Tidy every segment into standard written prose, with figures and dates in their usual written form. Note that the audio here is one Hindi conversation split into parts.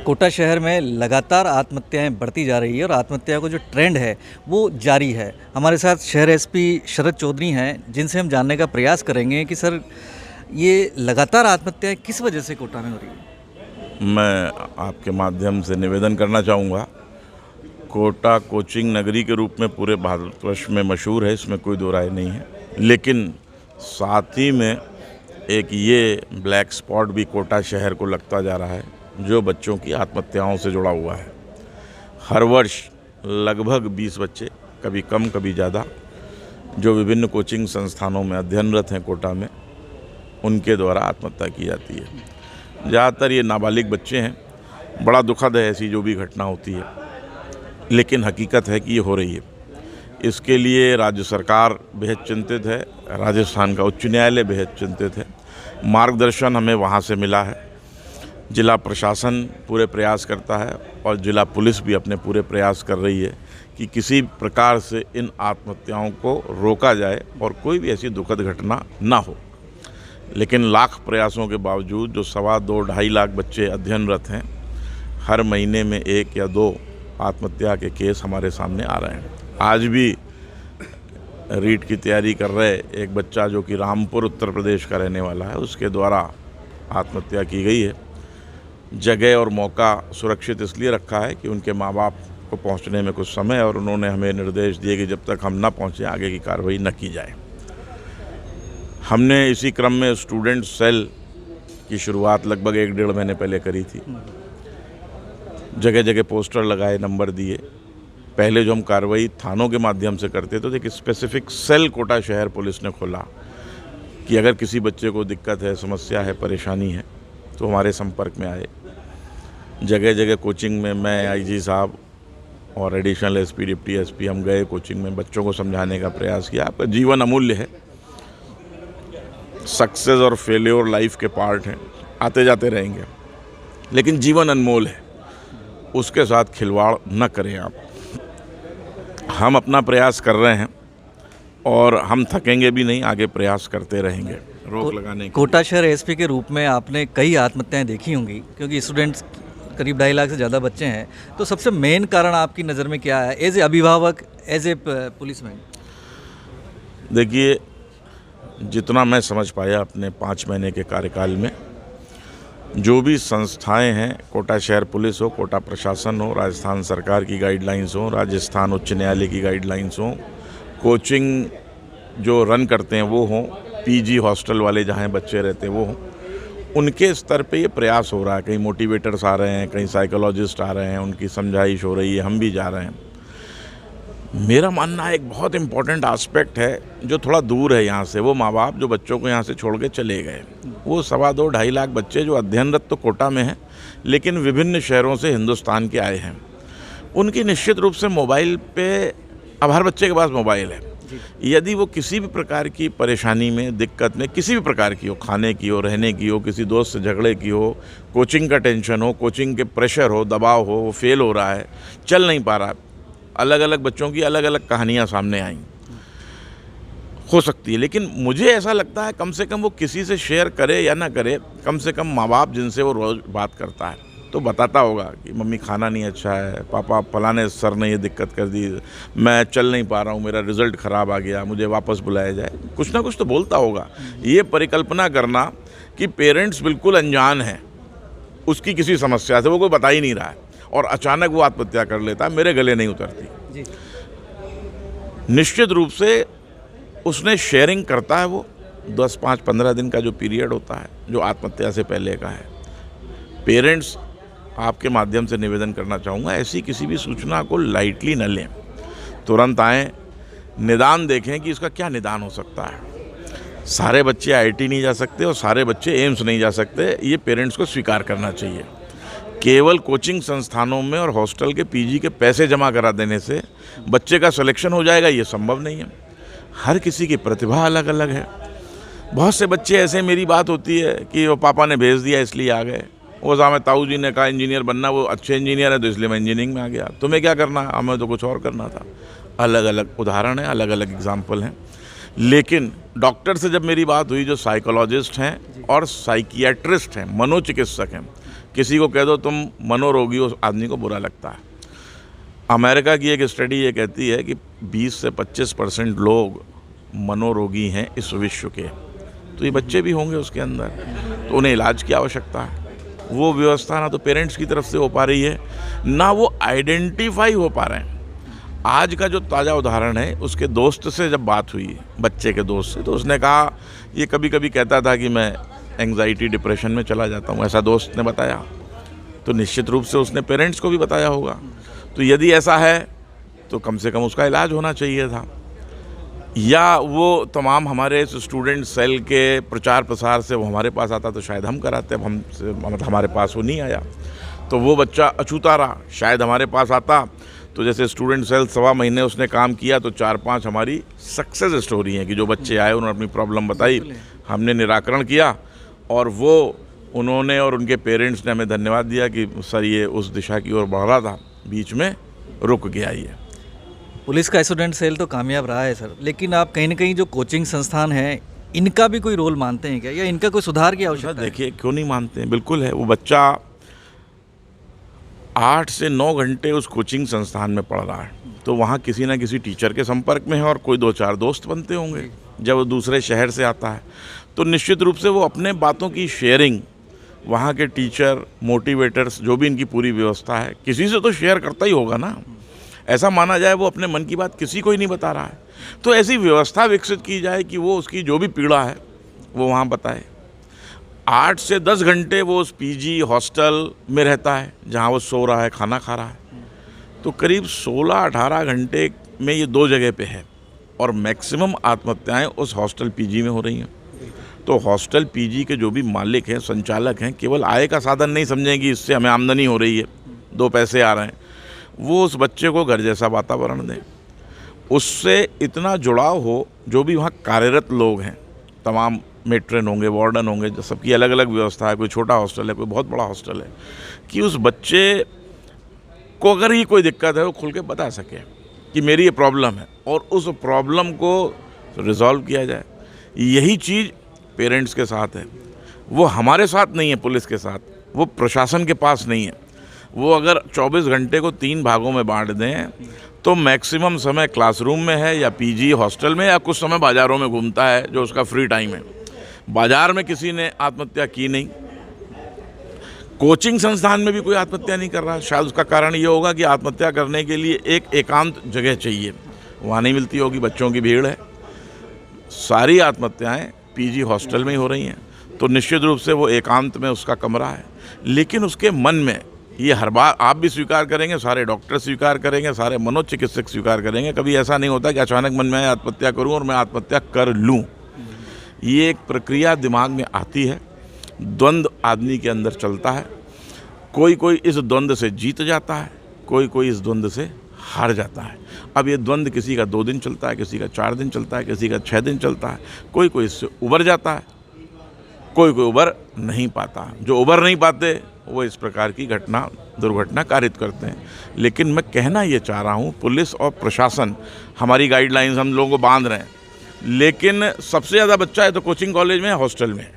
कोटा शहर में लगातार आत्महत्याएं बढ़ती जा रही है और आत्महत्या का जो ट्रेंड है वो जारी है। हमारे साथ शहर एसपी शरद चौधरी हैं, जिनसे हम जानने का प्रयास करेंगे कि सर ये लगातार आत्महत्याएं किस वजह से कोटा में हो रही है। मैं आपके माध्यम से निवेदन करना चाहूँगा, कोटा कोचिंग नगरी के रूप में पूरे भारतवर्ष में मशहूर है, इसमें कोई दो राय नहीं है। लेकिन साथ ही में एक ये ब्लैक स्पॉट भी कोटा शहर को लगता जा रहा है, जो बच्चों की आत्महत्याओं से जुड़ा हुआ है। हर वर्ष लगभग 20 बच्चे, कभी कम कभी ज़्यादा, जो विभिन्न कोचिंग संस्थानों में अध्ययनरत हैं कोटा में, उनके द्वारा आत्महत्या की जाती है। ज़्यादातर ये नाबालिग बच्चे हैं। बड़ा दुखद है ऐसी जो भी घटना होती है, लेकिन हकीकत है कि ये हो रही है। इसके लिए राज्य सरकार बेहद चिंतित है, राजस्थान का उच्च न्यायालय बेहद चिंतित है। मार्गदर्शन हमें वहाँ से मिला है। जिला प्रशासन पूरे प्रयास करता है और जिला पुलिस भी अपने पूरे प्रयास कर रही है कि किसी प्रकार से इन आत्महत्याओं को रोका जाए और कोई भी ऐसी दुखद घटना ना हो। लेकिन लाख प्रयासों के बावजूद जो 2.25 लाख बच्चे अध्ययनरत हैं, हर महीने में 1 या 2 आत्महत्या के केस हमारे सामने आ रहे हैं। आज भी रीट की तैयारी कर रहे एक बच्चा जो कि रामपुर उत्तर प्रदेश का रहने वाला है, उसके द्वारा आत्महत्या की गई है। जगह और मौका सुरक्षित इसलिए रखा है कि उनके माँ बाप को पहुंचने में कुछ समय, और उन्होंने हमें निर्देश दिए कि जब तक हम न पहुंचे आगे की कार्रवाई न की जाए। हमने इसी क्रम में स्टूडेंट सेल की शुरुआत लगभग 1-1.5 महीने पहले करी थी। जगह जगह पोस्टर लगाए, नंबर दिए। पहले जो हम कार्रवाई थानों के माध्यम से करते थे, तो एक स्पेसिफिक सेल कोटा शहर पुलिस ने खोला कि अगर किसी बच्चे को दिक्कत है, समस्या है, परेशानी है, तो हमारे संपर्क में आए। जगह जगह कोचिंग में मैं, आईजी साहब और एडिशनल एसपी, डिप्टी एसपी, हम गए कोचिंग में, बच्चों को समझाने का प्रयास किया। आपका जीवन अमूल्य है, सक्सेस और फेल्योर लाइफ के पार्ट हैं, आते जाते रहेंगे, लेकिन जीवन अनमोल है, उसके साथ खिलवाड़ न करें आप। हम अपना प्रयास कर रहे हैं और हम थकेंगे भी नहीं, आगे प्रयास करते रहेंगे रोक लगाने की। कोटा शहर एसपी के रूप में आपने कई आत्महत्याएं देखी होंगी, क्योंकि स्टूडेंट्स करीब 2.5 लाख से ज़्यादा बच्चे हैं, तो सबसे मेन कारण आपकी नज़र में क्या है, एज ए अभिभावक, एज ए पुलिसमैन? देखिए, जितना मैं समझ पाया अपने 5 महीने के कार्यकाल में, जो भी संस्थाएं हैं, कोटा शहर पुलिस हो, कोटा प्रशासन हो, राजस्थान सरकार की गाइडलाइंस हो, राजस्थान उच्च न्यायालय की गाइडलाइंस हो, कोचिंग जो रन करते हैं वो हों, पीजी हॉस्टल वाले जहाँ बच्चे रहते हैं वो हों, उनके स्तर पे ये प्रयास हो रहा है। कहीं मोटिवेटर्स आ रहे हैं, कहीं साइकोलॉजिस्ट आ रहे हैं, उनकी समझाइश हो रही है, हम भी जा रहे हैं। मेरा मानना एक बहुत इम्पॉर्टेंट एस्पेक्ट है जो थोड़ा दूर है यहाँ से, वो माँ बाप जो बच्चों को यहाँ से छोड़ के चले गए। वो 2.25 लाख बच्चे जो अध्ययनरत तो कोटा में हैं, लेकिन विभिन्न शहरों से हिंदुस्तान के आए हैं। उनकी निश्चित रूप से मोबाइल पे, अब हर बच्चे के पास मोबाइल है, यदि वो किसी भी प्रकार की परेशानी में, दिक्कत में, किसी भी प्रकार की हो, खाने की हो, रहने की हो, किसी दोस्त से झगड़े की हो, कोचिंग का टेंशन हो, कोचिंग के प्रेशर हो, दबाव हो, वो फेल हो रहा है, चल नहीं पा रहा, अलग अलग बच्चों की अलग अलग कहानियाँ सामने आई हो सकती है। लेकिन मुझे ऐसा लगता है कम से कम वो किसी से शेयर करे या ना करे, कम से कम माँ बाप जिनसे वो रोज़ बात करता है तो बताता होगा कि मम्मी खाना नहीं अच्छा है, पापा फलाने सर ने ये दिक्कत कर दी, मैं चल नहीं पा रहा हूँ, मेरा रिज़ल्ट ख़राब आ गया, मुझे वापस बुलाया जाए, कुछ ना कुछ तो बोलता होगा। ये परिकल्पना करना कि पेरेंट्स बिल्कुल अनजान हैं उसकी किसी समस्या से, वो कोई बता ही नहीं रहा है और अचानक वो आत्महत्या कर लेता है, मेरे गले नहीं उतरती जी। निश्चित रूप से उसने शेयरिंग करता है, वो 10, 5, 15 दिन का जो पीरियड होता है जो आत्महत्या से पहले का है। पेरेंट्स, आपके माध्यम से निवेदन करना चाहूँगा, ऐसी किसी भी सूचना को लाइटली न लें, तुरंत आएँ, निदान देखें कि इसका क्या निदान हो सकता है। सारे बच्चे आईआईटी नहीं जा सकते और सारे बच्चे एम्स नहीं जा सकते, ये पेरेंट्स को स्वीकार करना चाहिए। केवल कोचिंग संस्थानों में और हॉस्टल के पीजी के पैसे जमा करा देने से बच्चे का सिलेक्शन हो जाएगा, ये संभव नहीं है। हर किसी की प्रतिभा अलग अलग है। बहुत से बच्चे ऐसे, मेरी बात होती है कि वो पापा ने भेज दिया इसलिए आ गए, वो सामने ताऊ जी ने कहा इंजीनियर बनना, वो अच्छे इंजीनियर है तो इसलिए मैं इंजीनियरिंग में आ गया, तुम्हें क्या करना है, हमें तो कुछ और करना था। अलग अलग उदाहरण हैं, अलग अलग एग्जाम्पल हैं। लेकिन डॉक्टर से जब मेरी बात हुई, जो साइकोलॉजिस्ट हैं और साइकियाट्रिस्ट हैं, मनोचिकित्सक हैं, किसी को कह दो तुम मनोरोगी, उस आदमी को बुरा लगता है। अमेरिका की एक स्टडी ये कहती है कि 20 से 25% लोग मनोरोगी हैं इस विश्व के, तो ये बच्चे भी होंगे उसके अंदर, तो उन्हें इलाज की आवश्यकता है। वो व्यवस्था ना तो पेरेंट्स की तरफ से हो पा रही है, ना वो आइडेंटिफाई हो पा रहे हैं। आज का जो ताज़ा उदाहरण है, उसके दोस्त से जब बात हुई, बच्चे के दोस्त से, तो उसने कहा ये कभी कभी कहता था कि मैं एंग्जाइटी डिप्रेशन में चला जाता हूँ, ऐसा दोस्त ने बताया। तो निश्चित रूप से उसने पेरेंट्स को भी बताया होगा। तो यदि ऐसा है तो कम से कम उसका इलाज होना चाहिए था, या वो तमाम हमारे स्टूडेंट सेल के प्रचार प्रसार से वो हमारे पास आता तो शायद हम कराते। अब मतलब हमारे पास वो नहीं आया, तो वो बच्चा अछूता रहा। शायद हमारे पास आता तो जैसे स्टूडेंट सेल 1.25 महीने उसने काम किया, तो 4-5 हमारी सक्सेस स्टोरी हैं कि जो बच्चे आए उन्होंने अपनी प्रॉब्लम बताई, हमने निराकरण किया, और वो उन्होंने और उनके पेरेंट्स ने हमें धन्यवाद दिया कि सर ये उस दिशा की ओर बढ़ रहा था, बीच में रुक गया ये। पुलिस का स्टूडेंट सेल तो कामयाब रहा है सर, लेकिन आप कहीं ना कहीं जो कोचिंग संस्थान हैं, इनका भी कोई रोल मानते हैं क्या, या इनका कोई सुधार की आवश्यकता है? देखिए, क्यों नहीं मानते हैं, बिल्कुल है। वो बच्चा 8 से 9 घंटे उस कोचिंग संस्थान में पढ़ रहा है, तो वहाँ किसी ना किसी टीचर के संपर्क में है और कोई 2-4 दोस्त बनते होंगे। जब वो दूसरे शहर से आता है तो निश्चित रूप से वो अपने बातों की शेयरिंग वहाँ के टीचर, मोटिवेटर्स, जो भी इनकी पूरी व्यवस्था है, किसी से तो शेयर करता ही होगा ना। ऐसा माना जाए वो अपने मन की बात किसी को ही नहीं बता रहा है, तो ऐसी व्यवस्था विकसित की जाए कि वो उसकी जो भी पीड़ा है वो वहाँ बताए। 8 से 10 घंटे वो उस पीजी हॉस्टल में रहता है जहाँ वो सो रहा है, खाना खा रहा है, तो करीब 16-18 घंटे में ये 2 जगह पे है, और मैक्सिमम आत्महत्याएं उस हॉस्टल पीजी में हो रही हैं। तो हॉस्टल पीजी के जो भी मालिक हैं, संचालक हैं, केवल आय का साधन नहीं समझें कि इससे हमें आमदनी हो रही है, 2 पैसे आ रहे हैं। वो उस बच्चे को घर जैसा वातावरण दें, उससे इतना जुड़ाव हो। जो भी वहाँ कार्यरत लोग हैं, तमाम मेट्रन होंगे, वार्डन होंगे, जो सबकी अलग अलग व्यवस्था है, कोई छोटा हॉस्टल है, कोई बहुत बड़ा हॉस्टल है, कि उस बच्चे को अगर ही कोई दिक्कत है वो खुल के बता सके कि मेरी ये प्रॉब्लम है, और उस प्रॉब्लम को रिजॉल्व किया जाए। यही चीज़ पेरेंट्स के साथ है, वो हमारे साथ नहीं है, पुलिस के साथ, वो प्रशासन के पास नहीं है। वो अगर 24 घंटे को 3 भागों में बांट दें तो मैक्सिमम समय क्लासरूम में है, या पीजी हॉस्टल में, या कुछ समय बाज़ारों में घूमता है जो उसका फ्री टाइम है। बाज़ार में किसी ने आत्महत्या की नहीं, कोचिंग संस्थान में भी कोई आत्महत्या नहीं कर रहा। शायद उसका कारण ये होगा कि आत्महत्या करने के लिए एक एकांत जगह चाहिए, वहाँ नहीं मिलती होगी, बच्चों की भीड़ है। सारी आत्महत्याएँ पीजी हॉस्टल में ही हो रही हैं, तो निश्चित रूप से वो एकांत में उसका कमरा है। लेकिन उसके मन में ये हर बार आप भी स्वीकार करेंगे, सारे डॉक्टर स्वीकार करेंगे, सारे मनोचिकित्सक स्वीकार करेंगे, कभी ऐसा नहीं होता कि अचानक मन में आए आत्महत्या करूं और मैं आत्महत्या कर लूं। ये एक प्रक्रिया दिमाग में आती है, द्वंद्व आदमी के अंदर चलता है। कोई इस द्वंद्व से जीत जाता है, कोई इस द्वंद्व से हार जाता है। अब ये द्वंद्व किसी का 2 दिन चलता है, किसी का 4 दिन चलता है, किसी का 6 दिन चलता है। कोई इससे उबर जाता है, कोई उबर नहीं पाता। जो उबर नहीं पाते वो इस प्रकार की दुर्घटना कारित करते हैं। लेकिन मैं कहना ये चाह रहा हूँ, पुलिस और प्रशासन हमारी गाइडलाइंस हम लोगों को बांध रहे हैं, लेकिन सबसे ज़्यादा बच्चा है तो कोचिंग कॉलेज में, हॉस्टल में,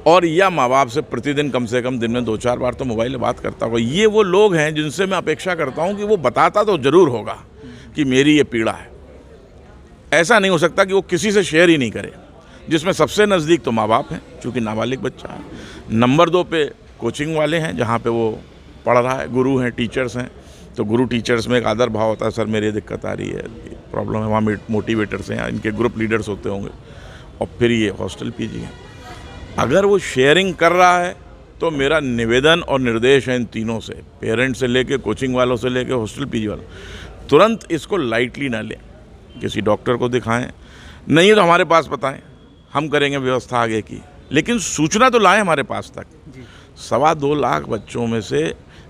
और या माँ बाप से प्रतिदिन कम से कम दिन में 2-4 बार तो मोबाइल में बात करता होगा। ये वो लोग हैं जिनसे मैं अपेक्षा करता हूँ कि वो बताता तो ज़रूर होगा कि मेरी ये पीड़ा है। ऐसा नहीं हो सकता कि वो किसी से शेयर ही नहीं करे, जिसमें सबसे नज़दीक तो माँ बाप हैं, चूँकि नाबालिग बच्चा है। नंबर 2 पे कोचिंग वाले हैं, जहाँ पे वो पढ़ रहा है, गुरु हैं, टीचर्स हैं, तो गुरु टीचर्स में एक आदर भाव होता है, सर मेरी दिक्कत आ रही है, प्रॉब्लम है। वहाँ मोटिवेटर्स हैं, इनके ग्रुप लीडर्स होते होंगे। और फिर ये हॉस्टल पीजी है। अगर वो शेयरिंग कर रहा है तो मेरा निवेदन और निर्देश है इन तीनों से, पेरेंट्स से लेके, कोचिंग वालों से लेके, हॉस्टल पीजी वालों, तुरंत इसको लाइटली ना लें, किसी डॉक्टर को दिखाएं, नहीं तो हमारे पास बताएं, हम करेंगे व्यवस्था आगे की, लेकिन सूचना तो लाएं हमारे पास तक। 2.25 लाख बच्चों में से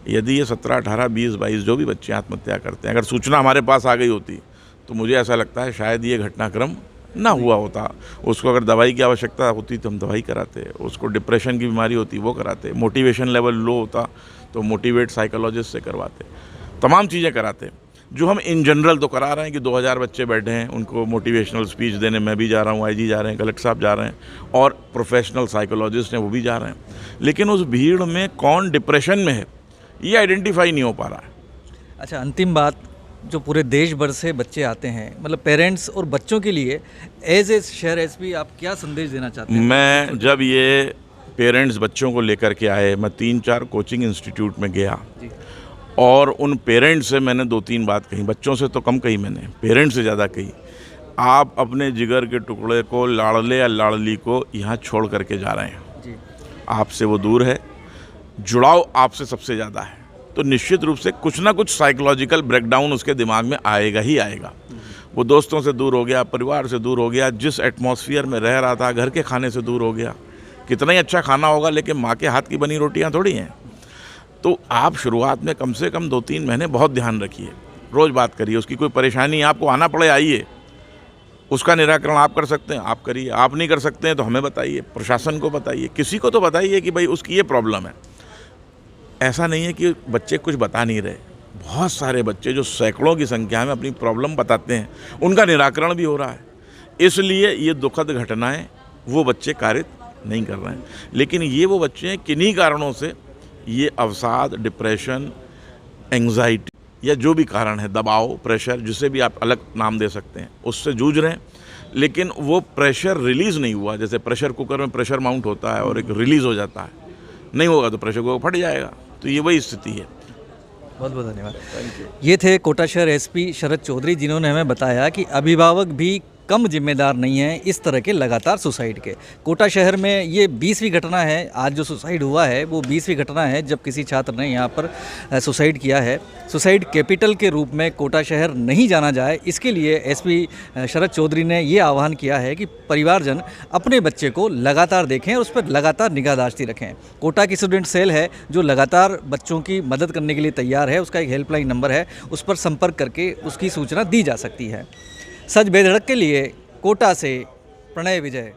यदि ये 17, 18, 20, 22 जो भी बच्चे आत्महत्या करते हैं, अगर सूचना हमारे पास आ गई होती तो मुझे ऐसा लगता है शायद ये घटनाक्रम ना हुआ होता। उसको अगर दवाई की आवश्यकता होती तो हम दवाई कराते, उसको डिप्रेशन की बीमारी होती वो कराते, मोटिवेशन लेवल लो होता तो मोटिवेट साइकोलॉजिस्ट से करवाते, तमाम चीज़ें कराते। जो हम इन जनरल तो करा रहे हैं कि 2000 बच्चे बैठे हैं, उनको मोटिवेशनल स्पीच देने मैं भी जा रहा हूँ, आईजी जा रहे हैं, कलेक्टर साहब जा रहे हैं और प्रोफेशनल साइकोलॉजिस्ट हैं वो भी जा रहे हैं, लेकिन उस भीड़ में कौन डिप्रेशन में है ये आइडेंटिफाई नहीं हो पा रहा है। अच्छा, अंतिम बात, जो पूरे देश भर से बच्चे आते हैं, मतलब पेरेंट्स और बच्चों के लिए एज ए शहर एसपी आप क्या संदेश देना चाहते हैं? मैं जब ये पेरेंट्स बच्चों को लेकर के आए, मैं 3-4 कोचिंग इंस्टीट्यूट में गया और उन पेरेंट्स से मैंने 2-3 बात कही, बच्चों से तो कम कही मैंने, पेरेंट्स से ज़्यादा कही। आप अपने जिगर के टुकड़े को, लाड़ले या लाड़ली को यहाँ छोड़ करके जा रहे हैं जी। आपसे वो दूर है, जुड़ाव आपसे सबसे ज़्यादा है, तो निश्चित रूप से कुछ ना कुछ साइकोलॉजिकल ब्रेकडाउन उसके दिमाग में आएगा ही आएगा। वो दोस्तों से दूर हो गया, परिवार से दूर हो गया, जिस एटमॉस्फेयर में रह रहा था, घर के खाने से दूर हो गया। कितना ही अच्छा खाना होगा लेकिन माँ के हाथ की बनी रोटियाँ थोड़ी हैं। तो आप शुरुआत में कम से कम 2-3 महीने बहुत ध्यान रखिए, रोज़ बात करिए, उसकी कोई परेशानी आपको आना पड़े आइए, उसका निराकरण आप कर सकते हैं आप करिए, आप नहीं कर सकते हैं तो हमें बताइए, प्रशासन को बताइए, किसी को तो बताइए कि भाई उसकी ये प्रॉब्लम है। ऐसा नहीं है कि बच्चे कुछ बता नहीं रहे, बहुत सारे बच्चे जो सैकड़ों की संख्या में अपनी प्रॉब्लम बताते हैं, उनका निराकरण भी हो रहा है। इसलिए ये दुखद घटनाएं वो बच्चे कारित नहीं कर रहे हैं, लेकिन ये वो बच्चे हैं किन्हीं कारणों से ये अवसाद, डिप्रेशन, एंग्जाइटी या जो भी कारण है, दबाव, प्रेशर, जिसे भी आप अलग नाम दे सकते हैं, उससे जूझ रहे हैं, लेकिन वो प्रेशर रिलीज़ नहीं हुआ। जैसे प्रेशर कुकर में प्रेशर माउंट होता है और एक रिलीज़ हो जाता है, नहीं होगा तो प्रेशर कुकर फट जाएगा, तो ये वही स्थिति है। बहुत बहुत धन्यवाद। ये थे कोटा शहर एसपी शरद चौधरी, जिन्होंने हमें बताया कि अभिभावक भी कम जिम्मेदार नहीं है इस तरह के लगातार सुसाइड के। कोटा शहर में ये 20वीं घटना है, आज जो सुसाइड हुआ है वो 20वीं घटना है जब किसी छात्र ने यहाँ पर सुसाइड किया है। सुसाइड कैपिटल के रूप में कोटा शहर नहीं जाना जाए, इसके लिए एसपी शरद चौधरी ने ये आह्वान किया है कि परिवारजन अपने बच्चे को लगातार देखें और उस पर लगातार निगाहदाश्ती रखें। कोटा की स्टूडेंट सेल है जो लगातार बच्चों की मदद करने के लिए तैयार है, उसका एक हेल्पलाइन नंबर है, उस पर संपर्क करके उसकी सूचना दी जा सकती है। सच बेधड़क के लिए कोटा से प्रणय विजय।